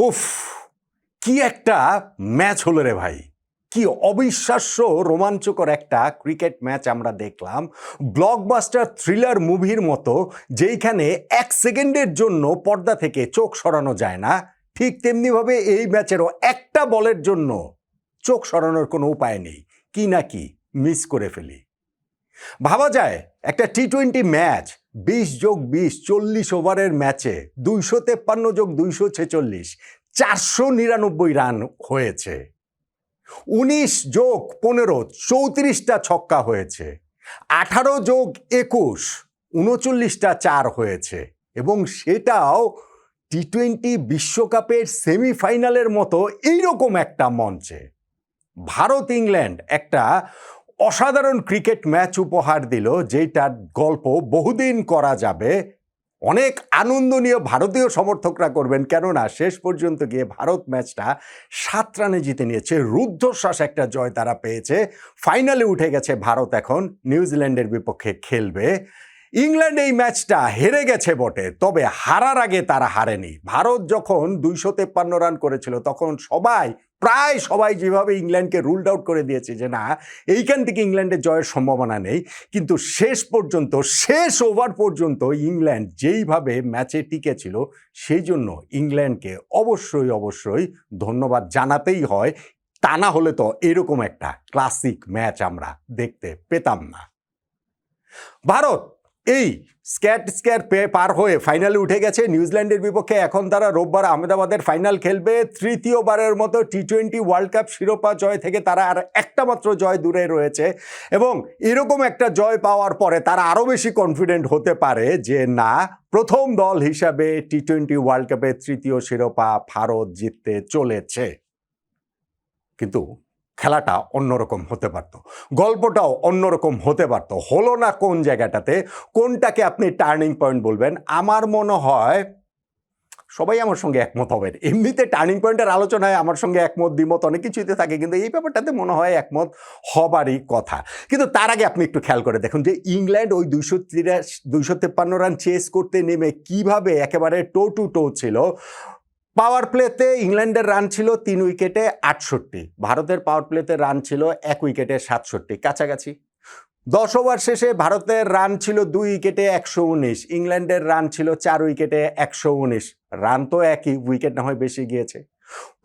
উফ, কি একটা ম্যাচ হলো রে ভাই! কি অবিশ্বাস্য রোমাঞ্চকর একটা ক্রিকেট ম্যাচ আমরা দেখলাম। ব্লকবাস্টার থ্রিলার মুভির মতো, যেইখানে ১ সেকেন্ডের জন্য পর্দা থেকে চোখ সরানো যায় না, ঠিক তেমনিভাবে এই ম্যাচেরও একটা বলের জন্য চোখ সরানোর কোনো উপায় নেই। কি না কি মিস করে ফেলি। ভাবা যায় একটা টি-20 ম্যাচ ২০+২০ ৪০ ওভারের ম্যাচে ২৫৩+২৪৬ ৪৯৯ রান হয়েছে। ১৯+১৫ ৩৪টা ছক্কা হয়েছে। ১৮+২১ ৩৯টা চার হয়েছে এবং সেটাও টি-20 বিশ্বকাপের সেমিফাইনালের মতো এইরকম একটা মঞ্চে। ভারত ইংল্যান্ড একটা অসাধারণ ক্রিকেট ম্যাচ উপহার দিল, যেটার গল্প বহুদিন করা যাবে। অনেক আনন্দ নিয়ে ভারতীয় সমর্থকরা করবেন, কেননা শেষ পর্যন্ত গিয়ে ভারত ম্যাচটা ৭ রানে জিতে নিয়েছে। রুদ্ধশ্বাস একটা জয় তারা পেয়েছে। ফাইনালে উঠে গেছে ভারত, এখন নিউজিল্যান্ডের বিপক্ষে খেলবে। ইংল্যান্ড এই ম্যাচটা হেরে গেছে বটে, তবে হারার আগে তারা হারেনি। ভারত যখন ২৫৩ রান করেছিল, তখন প্রায় সবাই যেভাবে ইংল্যান্ডকে রুলড আউট করে দিয়েছে যে না, এইখান থেকে ইংল্যান্ডের জয়ের সম্ভাবনা নেই, কিন্তু শেষ ওভার পর্যন্ত ইংল্যান্ড যেইভাবে ম্যাচে টিকেছিল, সেই জন্য ইংল্যান্ডকে অবশ্যই ধন্যবাদ জানাতেই হয়। তা না হলে তো এরকম একটা ক্লাসিক ম্যাচ আমরা দেখতে পেতাম না। ভারত এই স্ক্যার পার হয়ে ফাইনালে উঠে গেছে নিউজিল্যান্ডের বিপক্ষে। এখন তারা রোববার আহমেদাবাদের ফাইনাল খেলবে। তৃতীয়বারের মতো টি-20 ওয়ার্ল্ড কাপ শিরোপা জয় থেকে তারা আর একটা মাত্র জয় দূরে রয়েছে এবং এরকম একটা জয় পাওয়ার পরে তারা আরও বেশি কনফিডেন্ট হতে পারে যে না, প্রথম দল হিসাবে টি-20 ওয়ার্ল্ড কাপের তৃতীয় শিরোপা ভারত জিততে চলেছে। কিন্তু খেলাটা অন্যরকম হতে পারত, গল্পটাও অন্যরকম হতে পারত। হলো না কোন জায়গাটাতে? কোনটাকে আপনি টার্নিং পয়েন্ট বলবেন? আমার মনে হয় সবাই আমার সঙ্গে একমত হবেন। এমনিতে টার্নিং পয়েন্টের আলোচনায় আমার সঙ্গে একমত দ্বিমত অনেক কিছুতে থাকে, কিন্তু এই ব্যাপারটাতে মনে হয় একমত হবারই কথা। কিন্তু তার আগে আপনি একটু খেয়াল করে দেখুন যে ইংল্যান্ড ওই ২৫৩ রান চেস করতে নেমে কিভাবে একেবারে টো টু টো ছিল। পাওয়ার প্লেতে ইংল্যান্ডের রান ছিল ৩ উইকেটে ৬৮, ভারতের পাওয়ার প্লেতে রান ছিল ১ উইকেটে ৬৭, কাছাকাছি। ১০ ওভার শেষে ভারতের রান ছিল ২ উইকেটে ১১৯, ইংল্যান্ডের রান ছিল ৪ উইকেটে ১১৯। রান তো একই, উইকেট না হয় বেশি গিয়েছে।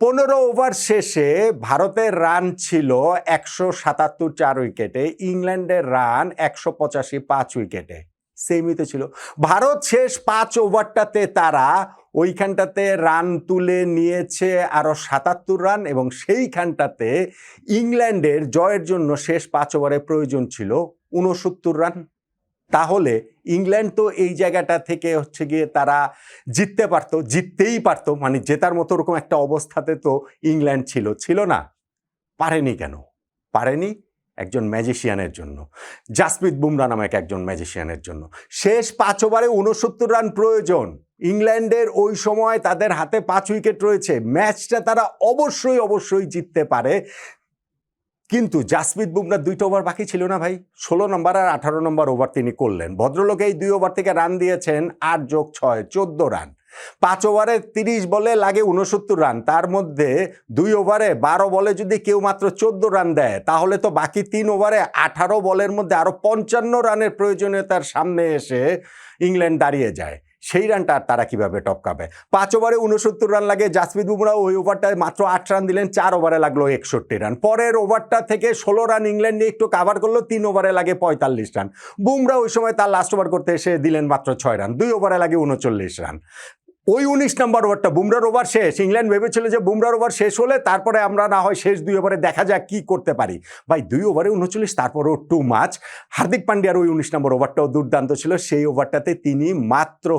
১৫ ওভার শেষে ভারতের রান ছিল ১৭৭ ৪ উইকেটে, ইংল্যান্ডের রান ১৮৫ ৫ উইকেটে, সেমই তো ছিল। ভারত শেষ ৫ ওভারটাতে তারা ওইখানটাতে রান তুলে নিয়েছে আরও ৭৭ রান এবং সেইখানটাতে ইংল্যান্ডের জয়ের জন্য শেষ ৫ ওভারে প্রয়োজন ছিল ৬৯ রান। তাহলে ইংল্যান্ড তো এই জায়গাটা থেকে গিয়ে তারা জিততেই পারতো, মানে জেতার মতো ওরকম একটা অবস্থাতে তো ইংল্যান্ড ছিল না। পারেনি কেন? পারেনি একজন ম্যাজিশিয়ানের জন্য, জাসপ্রীত বুমরা নামক একজন ম্যাজিশিয়ানের জন্য। শেষ ৫ ওভারে ৬৯ রান প্রয়োজন। ইংল্যান্ডের ওই সময় তাদের হাতে ৫ উইকেট রয়েছে, ম্যাচটা তারা অবশ্যই জিততে পারে। কিন্তু জাসপ্রীত বুমরার ২টা ওভার বাকি ছিল না ভাই। ১৬ নম্বর আর ১৮ নম্বর ওভার তিনি করলেন। ভদ্রলোক এই ২ ওভার থেকে রান দিয়েছেন ৮+৬ ১৪ রান। ৫ ওভারে ৩০ বলে লাগে ৬৯ রান, তার মধ্যে ২ ওভারে ১২ বলে যদি কেউ মাত্র ১৪ রান দেয়, তাহলে তো বাকি ৩ ওভারে ১৮ বলের মধ্যে আরও ৫৫ রানের প্রয়োজনীয়তার সামনে এসে ইংল্যান্ড দাঁড়িয়ে যায়। সেই রানটা তারা কিভাবে টপকাবে? ৫ ওভারে ৬৯ রান লাগে, জাসপ্রীত বুমরা ওই ওভারটায় মাত্র ৮ রান দিলেন, ৪ ওভারে লাগলো ৬১ রান। পরের ওভারটা থেকে ১৬ রান ইংল্যান্ড একটু কাভার করলো, ৩ ওভারে লাগে ৪৫ রান। বুমরা ওই সময় তার লাস্ট ওভার করতে এসে দিলেন মাত্র ৬ রান, ২ ওভারে লাগে ৩৯ রান। ওই ১৯ নম্বর ওভারটা বুমরার ওভার শেষ। ইংল্যান্ড ভেবেছিল যে বুমরার ওভার শেষ হলে তারপরে আমরা না হয় শেষ ২ ওভারে দেখা যাক কি করতে পারি। ভাই ২ ওভারে ৩৯, তারপরেও টু মাচ। হার্দিক পান্ডিয়ার ওই ১৯ নম্বর ওভারটাও দুর্দান্ত ছিল। সেই ওভারটাতে তিনি মাত্র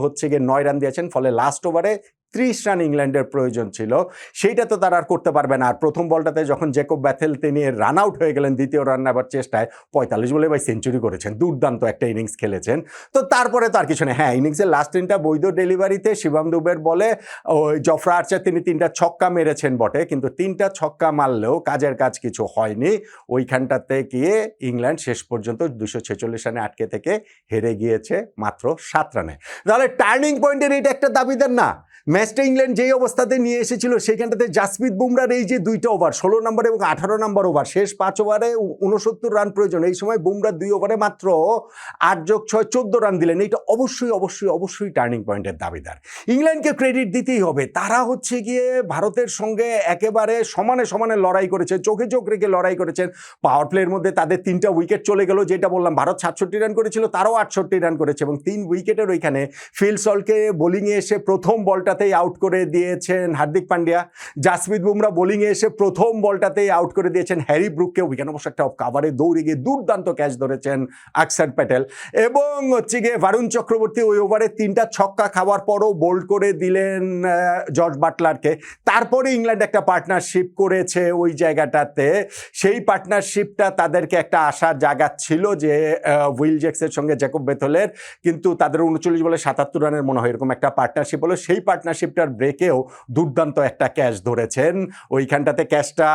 ৯ রান দিয়েছেন, ফলে লাস্ট ওভারে ৩০ রান ইংল্যান্ডের প্রয়োজন ছিল। সেইটা তো তারা আর করতে পারবে না। আর প্রথম বলটাতে যখন জ্যাকব ব্যাথেল তিনি রান আউট হয়ে গেলেন দ্বিতীয় রান নেবার চেষ্টায়, ৪৫ বলে ভাই সেঞ্চুরি করেছেন, দুর্দান্ত একটা ইনিংস খেলেছেন। তো তারপরে তো আর কিছু নেই। হ্যাঁ, ইনিংসের লাস্ট ৩টা বৈধ ডেলিভারিতে শিবম দুবের বলে ওই জফরা আর্চার তিনি ৩টা ছক্কা মেরেছেন বটে, কিন্তু 3টা ছক্কা মারলেও কাজের কাজ কিছু হয়নি। ওইখানটাতে গিয়ে ইংল্যান্ড শেষ পর্যন্ত ২৪৬ রানে আটকে থেকে হেরে গিয়েছে মাত্র 7 রানে। তাহলে টার্নিং পয়েন্টের এটা একটা দাবিদার না? ম্যাচটা ইংল্যান্ড যেই অবস্থাতে নিয়ে এসেছিল সেইখানটাতে জাসপ্রীত বুমরার এই যে দুইটা ওভার 16 নম্বর এবং 18 নম্বর ওভার, শেষ 5 ওভারে 69 রান প্রয়োজন, এই সময় বুমরার 2 ওভারে মাত্র 8+6 14 রান দিলেন। এইটা অবশ্যই অবশ্যই অবশ্যই টার্নিং পয়েন্টের দাবিদার। ইংল্যান্ডকে ক্রেডিট দিতেই হবে, তারা হচ্ছে গিয়ে ভারতের সঙ্গে একেবারে সমানে সমানে লড়াই করেছে, চোখে চোখ রেখে লড়াই করেছেন। পাওয়ার প্লের মধ্যে তাদের 3টা উইকেট চলে গেল, যেটা বললাম ভারত 67 রান করেছিল, তারাও 68 রান করেছে এবং 3 উইকেটের ওইখানে ফিল সল্টকে বোলিংয়ে এসে প্রথম বলটাতেই আউট করে দিয়েছেন হার্দিক পান্ডিয়া। জাসপ্রীত বুমরা বোলিংয়ে এসে প্রথম বলটাতেই আউট করে দিয়েছেন হ্যারি ব্রুককে। ওইখানে অবশ্য একটা কাভারে দৌড়ে গিয়ে দুর্দান্ত ক্যাচ ধরেছেন অক্ষর প্যাটেল এবং হচ্ছে গিয়ে বরুণ চক্রবর্তী ওই ওভারে 3টা ছক্কা খাওয়ার পরও বোল্ড করে দিলেন জর্জ বাটলারকে। তারপরে ইংল্যান্ড একটা পার্টনারশিপ করেছে ওই জায়গাটাতে, সেই পার্টনারশিপটা তাদেরকে একটা আশার জায়গা ছিল যে উইল জ্যাক্সের সঙ্গে জ্যাকব বেথেলের, কিন্তু তাদের 39 বলে 77 রানের মনে হয় এরকম একটা পার্টনারশিপ হলো। সেই পার্টনারশিপটার ব্রেকেও দুর্দান্ত একটা ক্যাচ ধরেছেন, ওইখানটাতে ক্যাচটা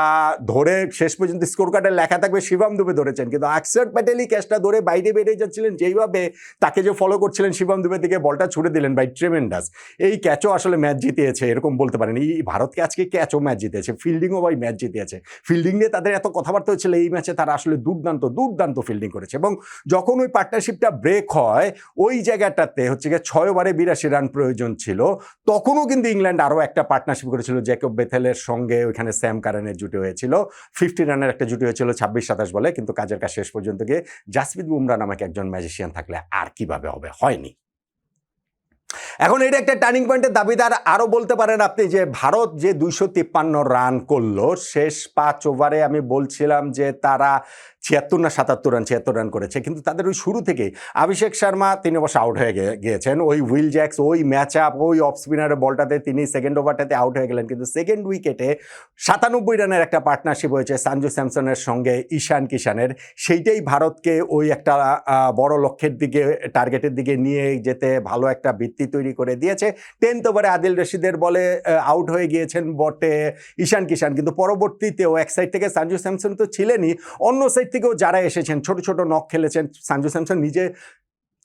ধরে শেষ পর্যন্ত স্কোর কার্ডে লেখা থাকবে শিবম দুবে ধরেছেন, কিন্তু অক্ষর প্যাটেলই ক্যাচটা ধরে বাইরে বেরিয়ে যাচ্ছিলেন, যেইভাবে তাকে যে ফলো করছিলেন শিবম দুবের দিকে বলটা ছুড়ে দিলেন বাই ট্রেমেন্ডাস। এই ক্যাচও আসলে ম্যাচ জিতিয়েছে এরকম বলতে পারেন। এই ভারতকে আজকে ক্যাচও ম্যাচ জিতেছে, ফিল্ডিংও ভাই ম্যাচ জিতিয়েছে। ফিল্ডিং নিয়ে তাদের এত কথাবার্তা হচ্ছিল, এই ম্যাচে তারা আসলে দুর্দান্ত দুর্দান্ত ফিল্ডিং করেছে। এবং যখন ওই পার্টনারশিপটা ব্রেক হয় ওই জায়গাটাতে হচ্ছে গিয়ে 6 ওভারে 82 রান প্রয়োজন ছিল, তখনও কিন্তু ইংল্যান্ড আরও একটা পার্টনারশিপ করেছিল জ্যাকব বেথেলের সঙ্গে, ওইখানে স্যাম কারানের জুটি হয়েছিল, 50 রানের একটা জুটি হয়েছিল 26-27 বলে, কিন্তু কাজের কাজ শেষ পর্যন্ত গিয়ে জাসপ্রীত বুমরা নামক একজন ম্যাজিশিয়ান থাকলে আর কিভাবে হবে, হয়নি। এখন এটা একটা টার্নিং পয়েন্টের দাবিদার। আরও বলতে পারেন আপনি যে ভারত যে 253 রান করলো শেষ 5 ওভারে, আমি বলছিলাম যে তারা 76 না 77 রান করেছে, কিন্তু তাদের ওই শুরু থেকেই অভিষেক শর্মা তিনি অবশ্য আউট হয়ে গিয়েছেন, ওই উইল জ্যাক্স ওই ম্যাচ আপ ওই অফ স্পিনারের বলটাতে তিনি সেকেন্ড ওভারটাতে আউট হয়ে গেলেন, কিন্তু সেকেন্ড উইকেটে 97 রানের একটা পার্টনারশিপ হয়েছে সঞ্জু স্যামসনের সঙ্গে ঈশান কিষানের, সেইটাই ভারতকে ওই একটা বড় লক্ষ্যের দিকে টার্গেটের দিকে নিয়ে যেতে ভালো একটা ভিত্তি তৈরি করে দিয়েছে। 10th ওভারে আদিল রশিদের বলে আউট হয়ে গিয়েছেন বটে ঈশান কিষান, কিন্তু পরবর্তীতেও এক সাইড থেকে সঞ্জু স্যামসন তো ছিলেনই, অন্য সাইড থেকেও যারা এসেছেন ছোট ছোট নক খেলেছেন। সঞ্জু স্যামসন নিজে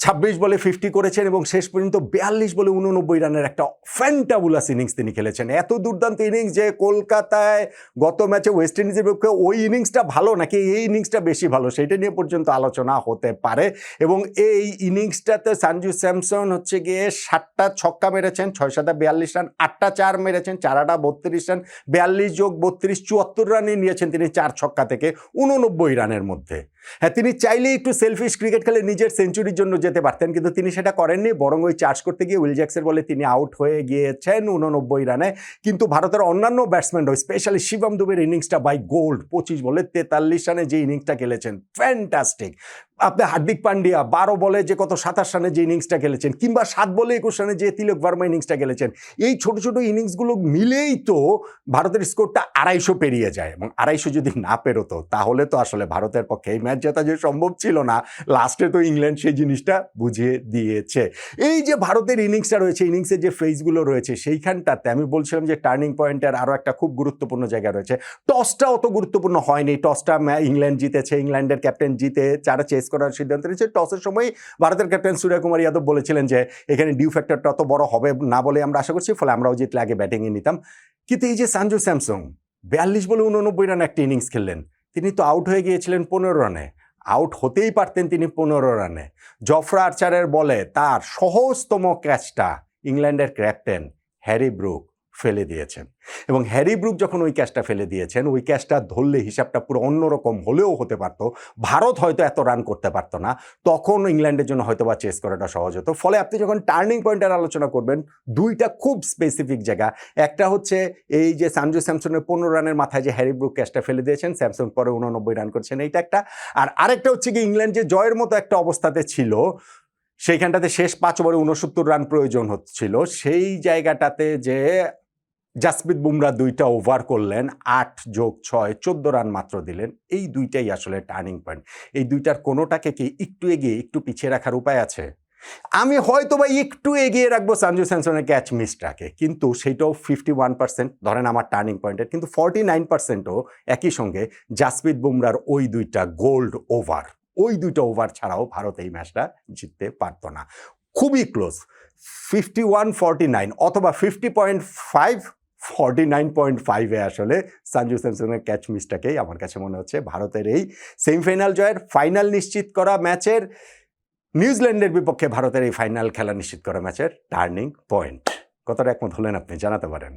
26 বলে 50 করেছেন এবং শেষ পর্যন্ত 42 বলে 89 রানের একটা ফ্যান্টাবুলাস ইনিংস তিনি খেলেছেন। এত দুর্দান্ত ইনিংস যে কলকাতায় গত ম্যাচে ওয়েস্ট ইন্ডিজের বিপক্ষে ওই ইনিংসটা ভালো নাকি এই ইনিংসটা বেশি ভালো সেটা নিয়ে পর্যন্ত আলোচনা হতে পারে। এবং এই ইনিংসটাতে সঞ্জু স্যামসন হচ্ছে গিয়ে 7টা ছক্কা মেরেছেন, 6-7 42 রান, 8টা 4 মেরেছেন, 4টা 32 রান, 42 যোগ 32 74 রানই নিয়েছেন তিনি 4 ছক্কা থেকে 89 রানের মধ্যে। হ্যাঁ, তিনি চাইলে একটু সেলফিশ ক্রিকেট খেলে নিজের সেঞ্চুরির জন্য যেতে পারতেন, কিন্তু তিনি সেটা করেননি, বরং ওই চার্জ করতে গিয়ে উইল জ্যাক্সের বলে তিনি আউট হয়ে গিয়েছেন 89 রানে। কিন্তু ভারতের অন্যান্য ব্যাটসম্যানরা স্পেশালি শিবম দুবের ইনিংসটা বাই গোল্ড, 25 বলে 43 রানে যে ইনিংসটা খেলেছেন ফ্যান্টাস্টিক। আপনি হার্দিক পান্ডিয়া 12 বলে যে কত 27 রানে যে ইনিংসটা খেলেছেন, কিংবা 7 বলে 21 রানে যে তিলক ভার্মা ইনিংসটা খেলেছেন, এই ছোট ছোট ইনিংসগুলো মিলেই তো ভারতের স্কোরটা 250 পেরিয়ে যায়। এবং 250 যদি না পেরোতো তাহলে তো আসলে ভারতের পক্ষে এই ম্যাচ জেতা যে সম্ভব ছিল না। লাস্টে তো ইংল্যান্ড সেই জিনিসটা বুঝিয়ে দিয়েছে। এই যে ভারতের ইনিংসটা রয়েছে, ইনিংসের যে ফেজগুলো রয়েছে, সেইখানটাতে আমি বলছিলাম যে টার্নিং পয়েন্টের আরও একটা খুব গুরুত্বপূর্ণ জায়গা রয়েছে। টসটা অত গুরুত্বপূর্ণ হয়নি, টসটা ইংল্যান্ড জিতেছে, ইংল্যান্ডের ক্যাপ্টেন জিতে যারা চেস করার সিদ্ধান্ত নিয়েছে। টসের সময় ভারতের ক্যাপ্টেন সূর্যকুমার যাদব বলেছিলেন যে এখানে ডিউ ফ্যাক্টরটা অত বড় হবে না বলে আমরা আশা করছি, ফলে আমরাও জিতলে আগে ব্যাটিংয়ে নিতাম। কিন্তু এই যে সঞ্জু স্যামসন 42 বলে 89 রান একটা ইনিংস খেললেন, তিনি তো আউট হয়ে গিয়েছিলেন 15 রানে, আউট হতেই পারতেন তিনি 15 রানে। জফরা আর্চারের বলে তার সহজতম ক্যাচটা ইংল্যান্ডের ক্যাপ্টেন হ্যারি ব্রুক ফেলে দিয়েছেন, এবং হ্যারি ব্রুক যখন ওই ক্যাচটা ফেলে দিয়েছেন, ওই ক্যাচটা ধরলে হিসাবটা পুরো অন্যরকম হলেও হতে পারতো, ভারত হয়তো এত রান করতে পারতো না, তখন ইংল্যান্ডের জন্য হয়তো বা চেস করাটা সহজ হতো। ফলে আপনি যখন টার্নিং পয়েন্টের আলোচনা করবেন, দুইটা খুব স্পেসিফিক জায়গা। একটা হচ্ছে এই যে সঞ্জু স্যামসনের 15 রানের মাথায় যে হ্যারি ব্রুক ক্যাচটা ফেলে দিয়েছেন, স্যামসন পরে 89 রান করছেন, এইটা একটা। আর আরেকটা হচ্ছে কি, ইংল্যান্ড যে জয়ের মতো একটা অবস্থাতে ছিল, সেইখানটাতে শেষ 5 ওভারে 69 রান প্রয়োজন হচ্ছিল, সেই জায়গাটাতে যে জাসপ্রীত বুমরা 2টা ওভার করলেন, 8 যোগ 6 14 রান মাত্র দিলেন। এই দুইটাই আসলে টার্নিং পয়েন্ট। এই দুইটার কোনোটাকে কি একটু এগিয়ে একটু পিছিয়ে রাখার উপায় আছে? আমি হয়তো বা একটু এগিয়ে রাখবো সঞ্জু স্যামসনের ক্যাচ মিসটাকে, কিন্তু সেইটাও 51% ধরেন আমার টার্নিং পয়েন্টের, কিন্তু 49%ও একই সঙ্গে জাসপ্রীত বুমরার ওই 2টা গোল্ড ওভার, ওই 2টা ওভার ছাড়াও ভারত এই ম্যাচটা জিততে পারতো না। খুবই ক্লোজ, 51-49 অথবা 50.5 49.5-এ আসলে সঞ্জু স্যামসনের ক্যাচ মিসটাকেই আমার কাছে মনে হচ্ছে ভারতের এই সেমিফাইনাল জয়ের, ফাইনাল নিশ্চিত করা ম্যাচের, নিউজিল্যান্ডের বিপক্ষে ভারতের এই ফাইনাল খেলা নিশ্চিত করা ম্যাচের টার্নিং পয়েন্ট। কতটা একমত হলেন আপনি জানাতে পারেন।